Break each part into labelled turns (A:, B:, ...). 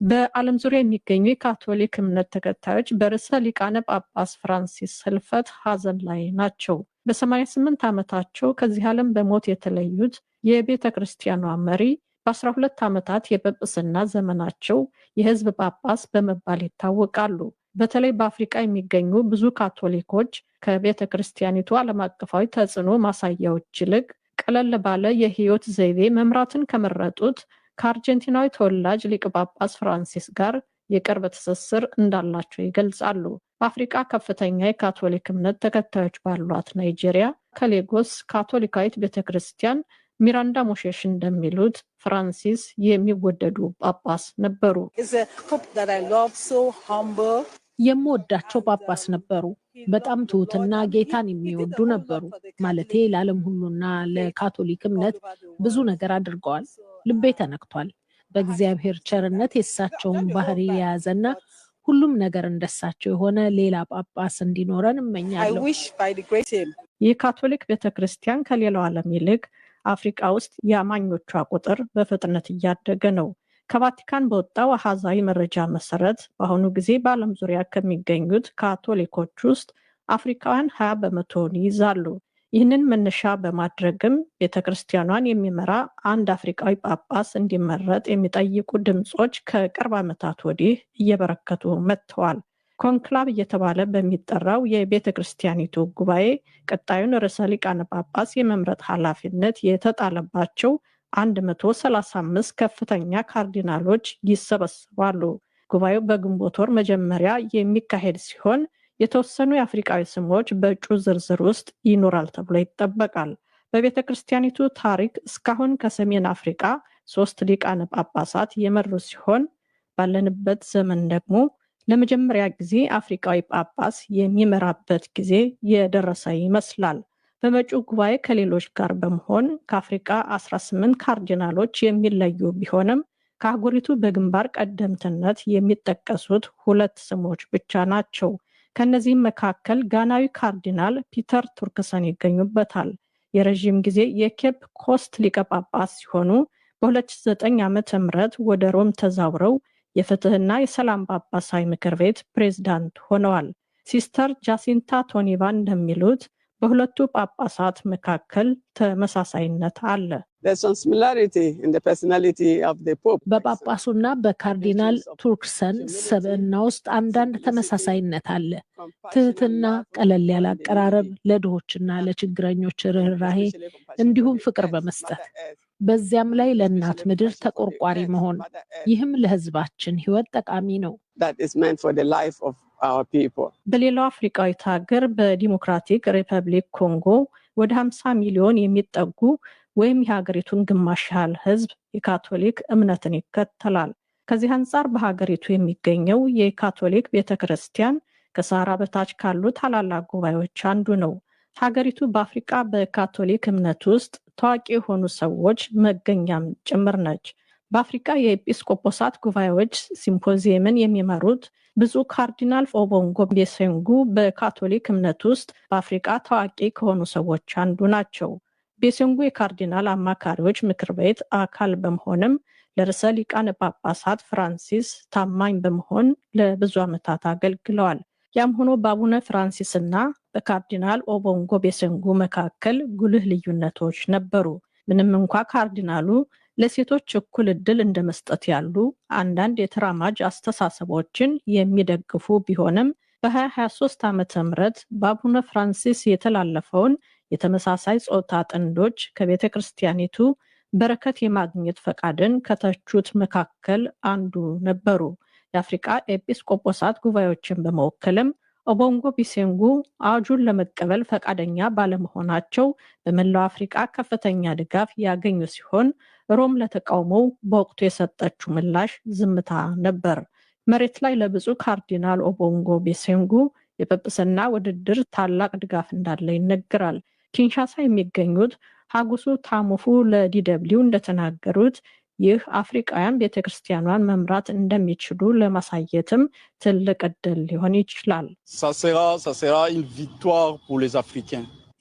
A: በዓለም ዙሪያ የሚገኙ የካቶሊክ እምነት ተከታዮች በርዕሰ ሊቃነ ጳጳስ ፍራንሲስ ህልፈት ሐዘን ላይ ናቸው። በ88 ዓመታቸው ከዚህ ዓለም በሞት የተለዩት የቤተ ክርስቲያኗ መሪ በ12 ዓመታት የጵጵስና ዘመናቸው የህዝብ ጳጳስ በመባል ይታወቃሉ። በተለይ በአፍሪቃ የሚገኙ ብዙ ካቶሊኮች ከቤተ ክርስቲያኒቱ ዓለም አቀፋዊ ተጽዕኖ ማሳያዎች ይልቅ ቀለል ባለ የህይወት ዘይቤ መምራትን ከመረጡት ከአርጀንቲናዊ ተወላጅ ሊቀ ጳጳስ ፍራንሲስ ጋር የቅርብ ትስስር እንዳላቸው ይገልጻሉ። በአፍሪቃ ከፍተኛ የካቶሊክ እምነት ተከታዮች ባሏት ናይጄሪያ ከሌጎስ ካቶሊካዊት ቤተክርስቲያን ሚራንዳ ሞሼሽ እንደሚሉት ፍራንሲስ የሚወደዱ ጳጳስ ነበሩ።
B: የምወዳቸው ጳጳስ ነበሩ። በጣም ትሁትና ጌታን የሚወዱ ነበሩ። ማለቴ ለዓለም ሁሉና ለካቶሊክ እምነት ብዙ ነገር አድርገዋል። ልቤ ተነክቷል። በእግዚአብሔር ቸርነት የእሳቸውን ባህሪ የያዘና ሁሉም ነገር እንደሳቸው የሆነ ሌላ ጳጳስ እንዲኖረን እመኛለሁ።
A: የካቶሊክ ቤተክርስቲያን ከሌላው ዓለም ይልቅ አፍሪቃ ውስጥ የአማኞቿ ቁጥር በፍጥነት እያደገ ነው። ከቫቲካን በወጣው አሃዛዊ መረጃ መሰረት በአሁኑ ጊዜ በዓለም ዙሪያ ከሚገኙት ካቶሊኮች ውስጥ አፍሪካውያን 20 በመቶውን ይይዛሉ። ይህንን መነሻ በማድረግም ቤተክርስቲያኗን የሚመራ አንድ አፍሪካዊ ጳጳስ እንዲመረጥ የሚጠይቁ ድምጾች ከቅርብ ዓመታት ወዲህ እየበረከቱ መጥተዋል። ኮንክላቭ እየተባለ በሚጠራው የቤተክርስቲያኒቱ ጉባኤ ቀጣዩን ርዕሰ ሊቃነ ጳጳስ የመምረጥ ኃላፊነት የተጣለባቸው 135 ከፍተኛ ካርዲናሎች ይሰበሰባሉ። ጉባኤው በግንቦት ወር መጀመሪያ የሚካሄድ ሲሆን የተወሰኑ የአፍሪቃዊ ስሞች በእጩ ዝርዝር ውስጥ ይኖራል ተብሎ ይጠበቃል። በቤተ ክርስቲያኒቱ ታሪክ እስካሁን ከሰሜን አፍሪቃ 3 ሊቃነ ጳጳሳት የመሩ ሲሆን ባለንበት ዘመን ደግሞ ለመጀመሪያ ጊዜ አፍሪቃዊ ጳጳስ የሚመራበት ጊዜ የደረሰ ይመስላል። በመጪው ጉባኤ ከሌሎች ጋር በመሆን ከአፍሪቃ 18 ካርዲናሎች የሚለዩ ቢሆንም ከአህጉሪቱ በግንባር ቀደምትነት የሚጠቀሱት 2 ስሞች ብቻ ናቸው። ከነዚህም መካከል ጋናዊ ካርዲናል ፒተር ቱርክሰን ይገኙበታል። የረዥም ጊዜ የኬፕ ኮስት ሊቀ ጳጳስ ሲሆኑ በ2009 ዓ.ም ወደ ሮም ተዛውረው የፍትህና የሰላም ጳጳሳዊ ምክር ቤት ፕሬዝዳንት ሆነዋል። ሲስተር ጃሲንታ ቶኒቫ እንደሚሉት በሁለቱ ጳጳሳት መካከል ተመሳሳይነት አለ።
B: በጳጳሱና በካርዲናል ቱርክሰን ሰብዕና ውስጥ አንዳንድ ተመሳሳይነት አለ። ትህትና፣ ቀለል ያለ አቀራረብ፣ ለድሆችና ለችግረኞች ርኅራሄ እንዲሁም ፍቅር በመስጠት በዚያም ላይ ለእናት ምድር ተቆርቋሪ መሆን። ይህም ለሕዝባችን ሕይወት ጠቃሚ ነው።
A: በሌላው አፍሪካዊት ሀገር በዲሞክራቲክ ሪፐብሊክ ኮንጎ ወደ 50 ሚሊዮን የሚጠጉ ወይም የሀገሪቱን ግማሽ ያህል ህዝብ የካቶሊክ እምነትን ይከተላል። ከዚህ አንጻር በሀገሪቱ የሚገኘው የካቶሊክ ቤተክርስቲያን ከሰሃራ በታች ካሉ ታላላቅ ጉባኤዎች አንዱ ነው። ሀገሪቱ በአፍሪካ በካቶሊክ እምነት ውስጥ ታዋቂ የሆኑ ሰዎች መገኛም ጭምር ነች። በአፍሪካ የኤጲስቆጶሳት ጉባኤዎች ሲምፖዚየምን የሚመሩት ብፁዕ ካርዲናል ኦቦንጎ ቤሴንጉ በካቶሊክ እምነት ውስጥ በአፍሪካ ታዋቂ ከሆኑ ሰዎች አንዱ ናቸው። ቤሴንጉ የካርዲናል አማካሪዎች ምክር ቤት አካል በመሆንም ለርዕሰ ሊቃነ ጳጳሳት ፍራንሲስ ታማኝ በመሆን ለብዙ ዓመታት አገልግለዋል። ያም ሆኖ በአቡነ ፍራንሲስ እና በካርዲናል ኦቦንጎ ቤሴንጉ መካከል ጉልህ ልዩነቶች ነበሩ። ምንም እንኳ ካርዲናሉ ለሴቶች እኩል ዕድል እንደመስጠት ያሉ አንዳንድ የተራማጅ አስተሳሰቦችን የሚደግፉ ቢሆንም በ2023 ዓ.ም በአቡነ ፍራንሲስ የተላለፈውን የተመሳሳይ ጾታ ጥንዶች ከቤተ ክርስቲያኒቱ በረከት የማግኘት ፈቃድን ከተቹት መካከል አንዱ ነበሩ። የአፍሪካ ኤጲስቆጶሳት ጉባኤዎችን በመወከልም ኦቦንጎ ቢሴንጉ አዋጁን ለመቀበል ፈቃደኛ ባለመሆናቸው በመላው አፍሪካ ከፍተኛ ድጋፍ ያገኙ ሲሆን ሮም ለተቃውሞው በወቅቱ የሰጠችው ምላሽ ዝምታ ነበር። መሬት ላይ ለብፁዕ ካርዲናል ኦቦንጎ ቤሴንጉ የጵጵስና ውድድር ታላቅ ድጋፍ እንዳለ ይነገራል። ኪንሻሳ የሚገኙት ሀጉሱ ታሙፉ ለዲደብሊው እንደተናገሩት ይህ አፍሪካውያን ቤተክርስቲያኗን መምራት እንደሚችሉ ለማሳየትም ትልቅ ዕድል ሊሆን ይችላል።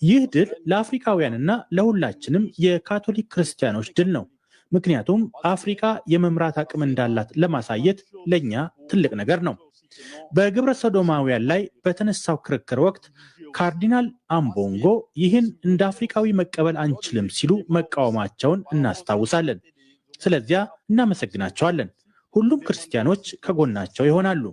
C: ይህ ድል ለአፍሪካውያንና ለሁላችንም የካቶሊክ ክርስቲያኖች ድል ነው። ምክንያቱም አፍሪካ የመምራት አቅም እንዳላት ለማሳየት ለኛ ትልቅ ነገር ነው። በግብረ ሰዶማውያን ላይ በተነሳው ክርክር ወቅት ካርዲናል አምቦንጎ ይህን እንደ አፍሪካዊ መቀበል አንችልም ሲሉ መቃወማቸውን እናስታውሳለን። ስለዚያ እናመሰግናቸዋለን። ሁሉም ክርስቲያኖች ከጎናቸው ይሆናሉ።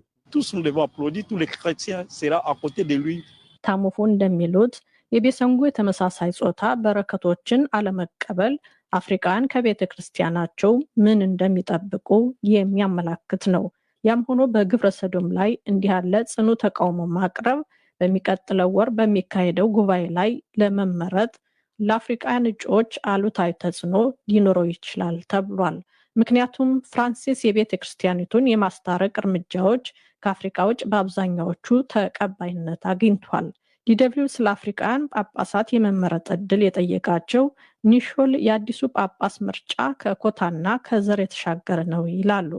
A: ታሙፉ እንደሚሉት የቤሰንጉ የተመሳሳይ ጾታ በረከቶችን አለመቀበል አፍሪካን ከቤተ ክርስቲያናቸው ምን እንደሚጠብቁ የሚያመላክት ነው። ያም ሆኖ በግብረ ሰዶም ላይ እንዲህ ያለ ጽኑ ተቃውሞ ማቅረብ በሚቀጥለው ወር በሚካሄደው ጉባኤ ላይ ለመመረጥ ለአፍሪካውያን እጩዎች አሉታዊ ተጽዕኖ ሊኖረው ይችላል ተብሏል። ምክንያቱም ፍራንሲስ የቤተ ክርስቲያኒቱን የማስታረቅ እርምጃዎች ከአፍሪካ ውጭ በአብዛኛዎቹ ተቀባይነት አግኝቷል። ዲደብሊው ስለ አፍሪካውያን ጳጳሳት የመመረጥ ዕድል የጠየቃቸው ኒሾል የአዲሱ ጳጳስ ምርጫ ከኮታና ከዘር የተሻገረ ነው ይላሉ።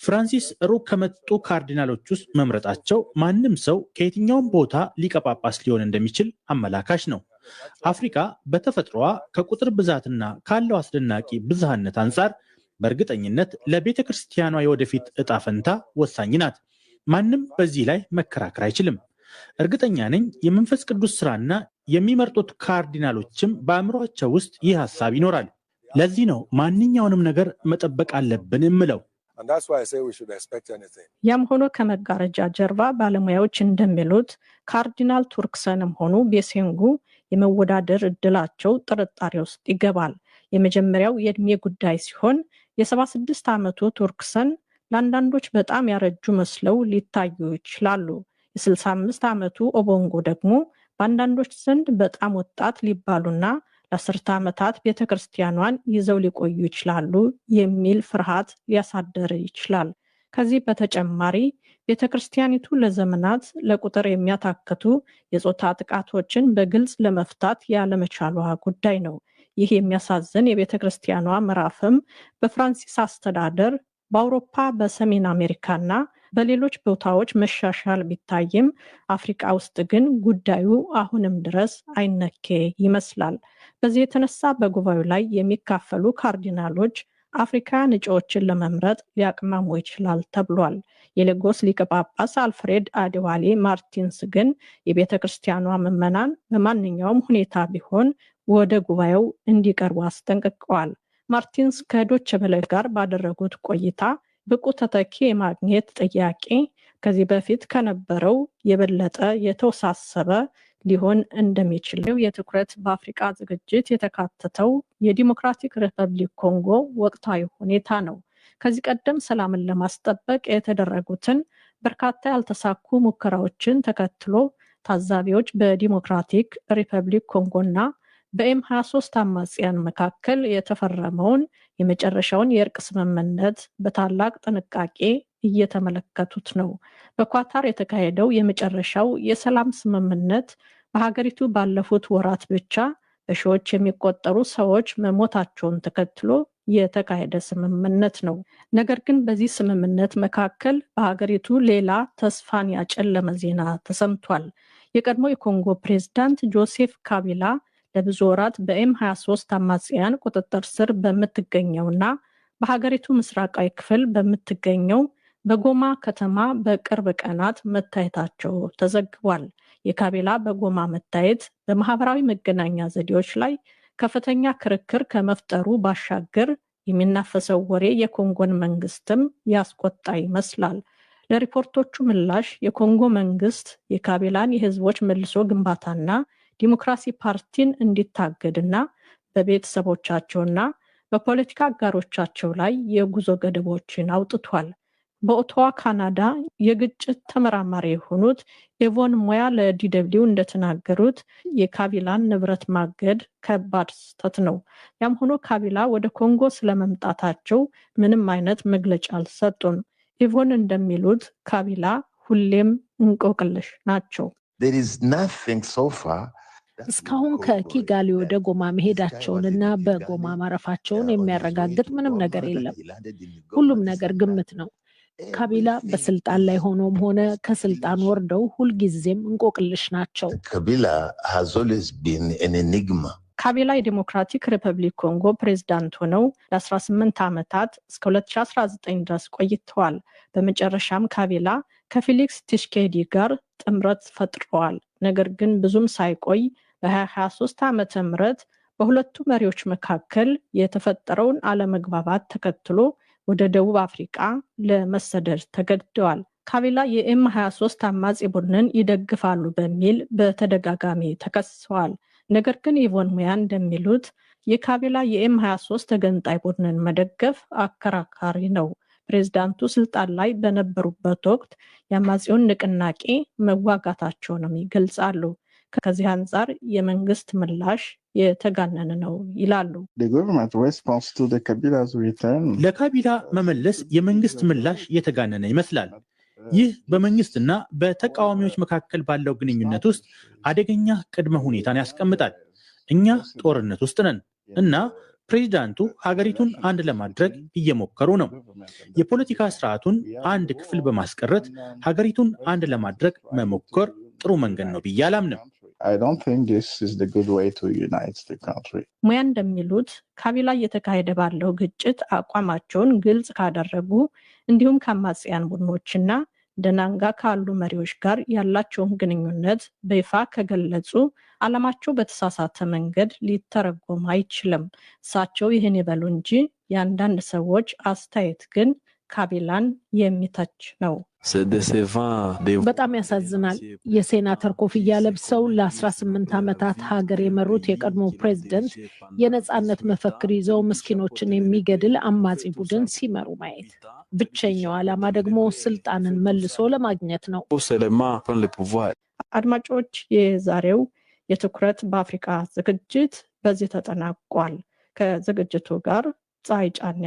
C: ፍራንሲስ ሩቅ ከመጡ ካርዲናሎች ውስጥ መምረጣቸው ማንም ሰው ከየትኛውም ቦታ ሊቀ ጳጳስ ሊሆን እንደሚችል አመላካች ነው። አፍሪካ በተፈጥሮዋ ከቁጥር ብዛትና ካለው አስደናቂ ብዝሃነት አንጻር በእርግጠኝነት ለቤተ ክርስቲያኗ የወደፊት እጣ ፈንታ ወሳኝ ናት። ማንም በዚህ ላይ መከራከር አይችልም። እርግጠኛ ነኝ የመንፈስ ቅዱስ ስራና የሚመርጡት ካርዲናሎችም በአእምሯቸው ውስጥ ይህ ሀሳብ ይኖራል። ለዚህ ነው ማንኛውንም ነገር መጠበቅ አለብን የምለው።
A: ያም ሆኖ ከመጋረጃ ጀርባ ባለሙያዎች እንደሚሉት ካርዲናል ቱርክሰንም ሆኑ ቤሴንጉ የመወዳደር እድላቸው ጥርጣሬ ውስጥ ይገባል። የመጀመሪያው የእድሜ ጉዳይ ሲሆን የ76 ዓመቱ ቱርክሰን ለአንዳንዶች በጣም ያረጁ መስለው ሊታዩ ይችላሉ። የ65 ዓመቱ ኦቦንጎ ደግሞ በአንዳንዶች ዘንድ በጣም ወጣት ሊባሉና ለ10 ዓመታት ቤተክርስቲያኗን ይዘው ሊቆዩ ይችላሉ የሚል ፍርሃት ሊያሳደር ይችላል። ከዚህ በተጨማሪ ቤተክርስቲያኒቱ ለዘመናት ለቁጥር የሚያታክቱ የጾታ ጥቃቶችን በግልጽ ለመፍታት ያለመቻሏ ጉዳይ ነው። ይህ የሚያሳዝን የቤተክርስቲያኗ ምዕራፍም በፍራንሲስ አስተዳደር በአውሮፓ በሰሜን አሜሪካና በሌሎች ቦታዎች መሻሻል ቢታይም አፍሪካ ውስጥ ግን ጉዳዩ አሁንም ድረስ አይነኬ ይመስላል። በዚህ የተነሳ በጉባኤው ላይ የሚካፈሉ ካርዲናሎች አፍሪካውያን እጩዎችን ለመምረጥ ሊያቅማሙ ይችላል ተብሏል። የሌጎስ ሊቀ ጳጳስ አልፍሬድ አዴዋሌ ማርቲንስ ግን የቤተ ክርስቲያኗ ምዕመናን በማንኛውም ሁኔታ ቢሆን ወደ ጉባኤው እንዲቀርቡ አስጠንቅቀዋል። ማርቲንስ ከዶይቼ ቬለ ጋር ባደረጉት ቆይታ ብቁ ተተኪ የማግኘት ጥያቄ ከዚህ በፊት ከነበረው የበለጠ የተወሳሰበ ሊሆን እንደሚችል የትኩረት በአፍሪካ ዝግጅት የተካተተው የዲሞክራቲክ ሪፐብሊክ ኮንጎ ወቅታዊ ሁኔታ ነው። ከዚህ ቀደም ሰላምን ለማስጠበቅ የተደረጉትን በርካታ ያልተሳኩ ሙከራዎችን ተከትሎ ታዛቢዎች በዲሞክራቲክ ሪፐብሊክ ኮንጎና በኤም23 አማጽያን መካከል የተፈረመውን የመጨረሻውን የእርቅ ስምምነት በታላቅ ጥንቃቄ እየተመለከቱት ነው። በኳታር የተካሄደው የመጨረሻው የሰላም ስምምነት በሀገሪቱ ባለፉት ወራት ብቻ በሺዎች የሚቆጠሩ ሰዎች መሞታቸውን ተከትሎ የተካሄደ ስምምነት ነው። ነገር ግን በዚህ ስምምነት መካከል በሀገሪቱ ሌላ ተስፋን ያጨለመ ዜና ተሰምቷል። የቀድሞ የኮንጎ ፕሬዝዳንት ጆሴፍ ካቢላ ለብዙ ወራት በኤም23 አማጽያን ቁጥጥር ስር በምትገኘውና በሀገሪቱ ምስራቃዊ ክፍል በምትገኘው በጎማ ከተማ በቅርብ ቀናት መታየታቸው ተዘግቧል። የካቢላ በጎማ መታየት በማህበራዊ መገናኛ ዘዴዎች ላይ ከፍተኛ ክርክር ከመፍጠሩ ባሻገር የሚናፈሰው ወሬ የኮንጎን መንግስትም ያስቆጣ ይመስላል። ለሪፖርቶቹ ምላሽ የኮንጎ መንግስት የካቢላን የህዝቦች መልሶ ግንባታና ዲሞክራሲ ፓርቲን እንዲታገድና በቤተሰቦቻቸውና በፖለቲካ አጋሮቻቸው ላይ የጉዞ ገደቦችን አውጥቷል። በኦቶዋ ካናዳ የግጭት ተመራማሪ የሆኑት ኤቮን ሞያ ለዲደብሊው እንደተናገሩት የካቢላን ንብረት ማገድ ከባድ ስህተት ነው። ያም ሆኖ ካቢላ ወደ ኮንጎ ስለመምጣታቸው ምንም አይነት መግለጫ አልሰጡም። ኤቮን እንደሚሉት ካቢላ ሁሌም እንቆቅልሽ ናቸው።
B: እስካሁን ከኪጋሊ ወደ ጎማ መሄዳቸውንና በጎማ ማረፋቸውን የሚያረጋግጥ ምንም ነገር የለም። ሁሉም ነገር ግምት ነው። ካቢላ በስልጣን ላይ ሆኖም ሆነ ከስልጣን ወርደው ሁልጊዜም እንቆቅልሽ ናቸው።
A: ካቢላ የዲሞክራቲክ ሪፐብሊክ ኮንጎ ፕሬዝዳንት ሆነው ለ18 ዓመታት እስከ 2019 ድረስ ቆይተዋል። በመጨረሻም ካቢላ ከፌሊክስ ቲሽኬዲ ጋር ጥምረት ፈጥረዋል። ነገር ግን ብዙም ሳይቆይ በ2023 ዓመተ ምህረት በሁለቱ መሪዎች መካከል የተፈጠረውን አለመግባባት ተከትሎ ወደ ደቡብ አፍሪካ ለመሰደድ ተገደዋል። ካቢላ የኤም23 አማጺ ቡድንን ይደግፋሉ በሚል በተደጋጋሚ ተከሰዋል። ነገር ግን ኢቮን ሙያ እንደሚሉት የካቢላ የኤም23 ተገንጣይ ቡድንን መደገፍ አከራካሪ ነው። ፕሬዝዳንቱ ስልጣን ላይ በነበሩበት ወቅት የአማጺውን ንቅናቄ መዋጋታቸውንም ይገልጻሉ። ከዚህ አንጻር የመንግስት ምላሽ የተጋነነ ነው ይላሉ።
C: ለካቢላ መመለስ የመንግስት ምላሽ የተጋነነ ይመስላል። ይህ በመንግስትና በተቃዋሚዎች መካከል ባለው ግንኙነት ውስጥ አደገኛ ቅድመ ሁኔታን ያስቀምጣል። እኛ ጦርነት ውስጥ ነን እና ፕሬዚዳንቱ ሀገሪቱን አንድ ለማድረግ እየሞከሩ ነው። የፖለቲካ ስርዓቱን አንድ ክፍል በማስቀረት ሀገሪቱን አንድ ለማድረግ መሞከር ጥሩ መንገድ ነው ብዬ አላምንም።
A: ሙያ እንደሚሉት ካቢላ እየተካሄደ ባለው ግጭት አቋማቸውን ግልጽ ካደረጉ እንዲሁም ከአማጽያን ቡድኖችና ደናንጋ ካሉ መሪዎች ጋር ያላቸውን ግንኙነት በይፋ ከገለጹ ዓላማቸው በተሳሳተ መንገድ ሊተረጎም አይችልም። እሳቸው ይህን ይበሉ እንጂ የአንዳንድ ሰዎች አስተያየት ግን ካቢላን የሚተች ነው።
B: በጣም ያሳዝናል። የሴናተር ኮፍያ ለብሰው ለ18 ዓመታት ሀገር የመሩት የቀድሞ ፕሬዝደንት የነጻነት መፈክር ይዘው ምስኪኖችን የሚገድል አማጺ ቡድን ሲመሩ ማየት። ብቸኛው ዓላማ ደግሞ ስልጣንን መልሶ ለማግኘት ነው።
A: አድማጮች፣ የዛሬው የትኩረት በአፍሪካ ዝግጅት በዚህ ተጠናቋል። ከዝግጅቱ ጋር ፀሐይ ጫን